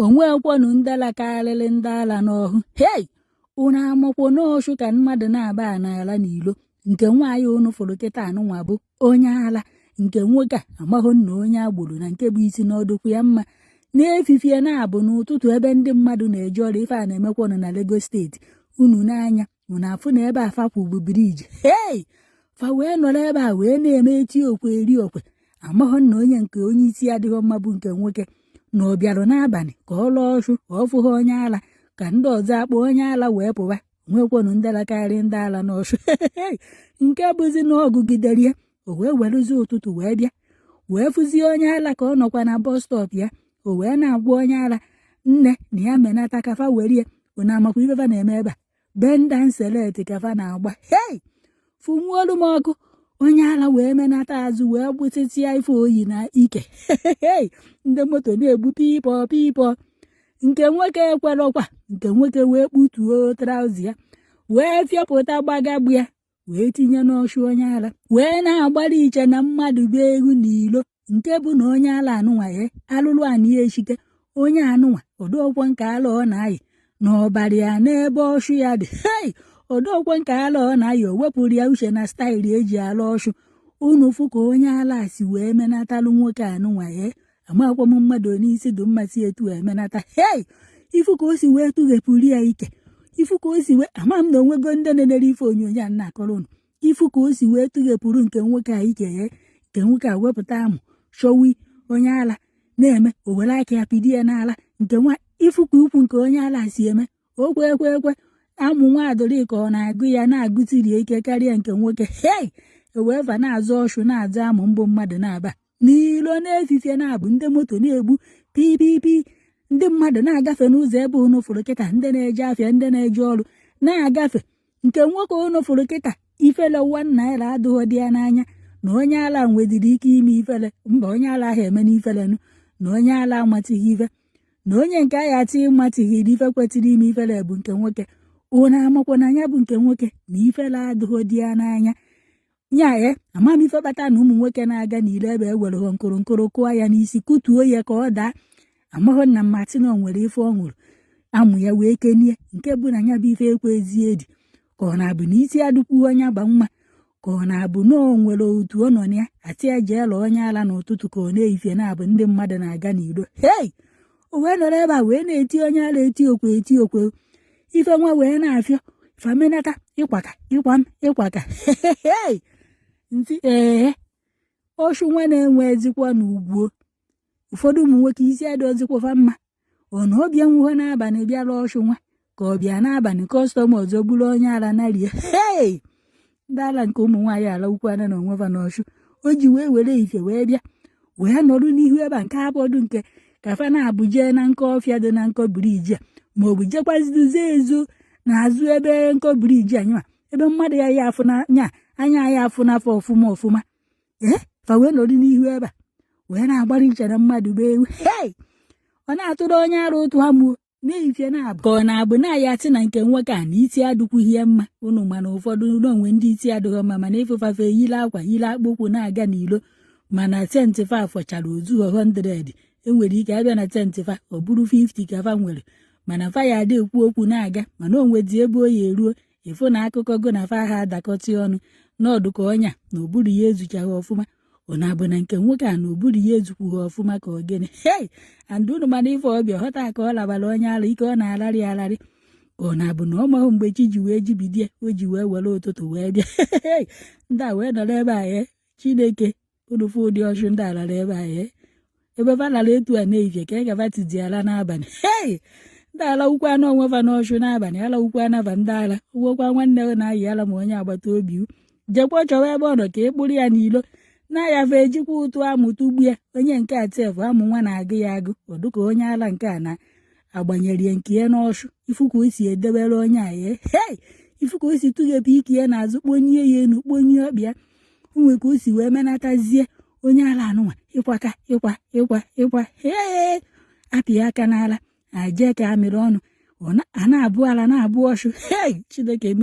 onwekwanu ndala karịrị ndị ala n'ọhụ. Hei, unu amakwo n'ọsụ ka mmadụ na-aba n'ala n'ilo. Nke nwaanyị unu fụrụ kịta anụnwa bụ onye ala, nke nwoke a amahụ na onye agboro na nke bụ isi n'ọdụkwu ya mma. N'efifie na-abụ n'ụtụtụ ebe ndị mmadụ na-eji ọrụ ife a na-emekwanụ na Lagos steeti. Unu n'anya unu afụ na ebe afa kwụ bụ biriji. Hei, fa wee nọrọ ebe a wee na-eme eti okwe eri okwe. Amahụ na onye nke onye isi adịghị mma bụ nke nwoke na ọ bịarụ n'abalị ka ọ lụọ ọchụ ka ọ fụghị onye ala ka ndị ọzọ akpọ onye ala wee pụwa. Nwekwanụ ndala karịrị ndị ala n'ọchụ. Nke bụzi na ọgụgidere ya, o wee weruzie ụtụtụ wee bịa wee fụzie onye ala ka ọ nọkwa na bọs stọp ya. O wee na-agwa onye ala nne na ya menata kafa were ya. Unu amakwa ifefa na-eme ebe a bendan selet kafa na-agba. Hei, fụnwuolu m ọkụ. Onye ala wee menata azụ wee gbụtịtịa ife oyi na ike. Ndị moto na-egbu pipọ pipọ. Nke nwoke ekwerọkwa. Nke nwoke wee kputuo traụza ya wee fịọpụta gbagagbu ya wee tinye n'ọchụ onye ala wee na-agbara iche na mmadụ bụ egwu n'ilo. Nke bụ na onye ala anụnwa ya alụlụ anị ya echike. Onye anụnwa odokwo nke ala ọ na-ayị na ọbara ya n'ebe ọchụ ya dị. Hei, odokwo nke ala ọ na-ayị o wepụrụ ya uche na staịlị eji ala ọchụ. Unu fụ ka onye ala si wee menatalụ nwoke anụnwa ya. Amakwa m mmadụ n'isi dị mmasị etu emenata. Hei, ifu ka o si wee tụghepụrụ ya ike. Ifu ka o si wee ama m na onwego ndị na-enere ife onyonyo a na-akọrọ unu. Ifu ka o si wee tụghepụrụ nke nwoke a ike ya. Nke nwoke a wepụta amụ chọwi onye ala na-eme o were aka ya pidi ya n'ala. Nke nwa ifu ka ukwu nke onye ala si eme okwe ekwe amụ nwa adịrị ka ọ na-agụ ya na-agụtiri ike karịa nke nwoke. Hei, wee va na-azụ ọchụ na-azụ amụ mbụ mmadụ na-aba n'ilo na-efifie na-abụ ndị moto na-egbu pipipi. Ndị mmadụ na-agafe n'ụzọ ebe unu fụrụ kịta, ndị na-eje afịa ndị na-eje ọrụ na-agafe. Nke nwoke unu fụrụ kịta ifele 1 naira adịghị dị ya n'anya na onye ala nwedịrị ike ime ifele. Mba, onye ala ahụ eme n'ifelenu na onye ala amatighị ife na onye nke agha ati ịmatighị ife kwetịrị ime ifele bụ nke nwoke. Unu amakwa na ya bụ nke nwoke na ifele adịghị dị ya n'anya. Nya amamife kpata na ụmụ nwoke na-aga n'ile ebe ewere ha nkụrụ kụọ ya n'isi kutuo ya ka ọ daa. Amahụ na Martino nwere ife ọ ṅụrụ amụ ya wee kenie. Nke bụ na ya bụ ife ekwezie edi ka ọ na-abụ na isi adụkwuo onye agba mma ka ọ na-abụ na o nwere otu ọ nọ na ya ati eje ela onye ala n'ụtụtụ ka ọ na-eyifie na-abụ ndị mmadụ na-aga n'ilo. Hei, o wee nọrọ ebe a wee na-eti onye ala eti okwe ife nwa wee na-afịọ famenata ịkwaka ịkwam ịkwaka. Hei, ntị ọchụ nwa na-enwe ezikwa n'ugbo. Ụfọdụ ụmụ nwoke isi adịozikwa mma. Ọ na ọbịa nwuhe n'abalị bịara ọchụ nwa ka ọ bịa n'abalị kọstọm ọzọ bụrụ onye ala narie. Hei, ndị ala nke ụmụ nwaanyị ala ukwana na onweva n'ọchụ. O ji wee were ife wee bịa wee nọrụ n'ihu ebe a nke abọdụ nke kafa na-abụ jee na nkọ ọfịa dị na nkọ biriji a maọbụ jekwaziduzie ezo n'azụ ebe nkọ biriji anyịma ebe mmadụ ya afụ na nya anya ya afụ n'afọ ọfụma. Fa wee nọrụ n'ihu ebe a wee na-agbara iche na mmadụ bụ ewu. Hei, ọ na-atụrụ onye ara otu ha muo n'ehifie na-abụ ka ọ na-abụ na ya atị na nke nwoke a na isi adịkwughị ya mma. Unu mana ụfọdụ n'onwe ndị isi adịghị mma mana ịfụfafe yile akwa yile akpụkwụ na-aga n'ilo mana tentifa fọchara ozu 100. Enwere ike abịa na tentifa ọ bụrụ 50 ka fa nwere mana fa ya adị ekwu okwu na-aga mana onwedị ebe oyi eruo ịfụ na akụkọ go na fa ha adakọtị ọnụ n'ọdụ ka ọnya na ụbụrụ ya ezuchaghị ọfụma. Ọ na-abụ na nke nwoke a na ụbụrụ ya ezukwughị ọfụma ka ọ gịnị. Hei, andị unu mana ife ọbịa ghọta ka ọ labara onye ala ike ọ na-alarị alarị. Ọ na-abụ na ọ mahụ mgbe chi ji wee jibidie o ji wee were ụtụtụ wee bịa. Ndị a wee nọrọ ebe a Chineke unu fụ ụdị ọchụ ndị a lara ebe a ebe fa lara etu a na-eyifie ka gava tizi ala n'abalị. Hei, ndị ala ukwu anụ onwefa n'ọchụ n'abalị ala ukwu anaba ndị ala uwekwa nwanne na-ayị ala ma onye agbata obi jekwa chọwa ebe ọ nọ ka ị kpụrụ ya n'ilo na-ayafe ejikwa ụtụ amụta ugbu ya. Onye nke a tefu amụ nwa na-agụ ya agụ ọdụka onye ala nke a na-agbanyere ya nke ya n'ọchụ. Ifu ka o si edebere onye a hei, ifu ka o si tụghepụ ike ya n'azụ kponye ya enu kponye ọkpịa. Nwe ka o si wee menatazie onye ala anụnwa ịkwaka ịkwa hei, apịa aka n'ala aje ka amịrị ọnụ a na-abụ ala na-abụ ọchụ. Hei, Chineke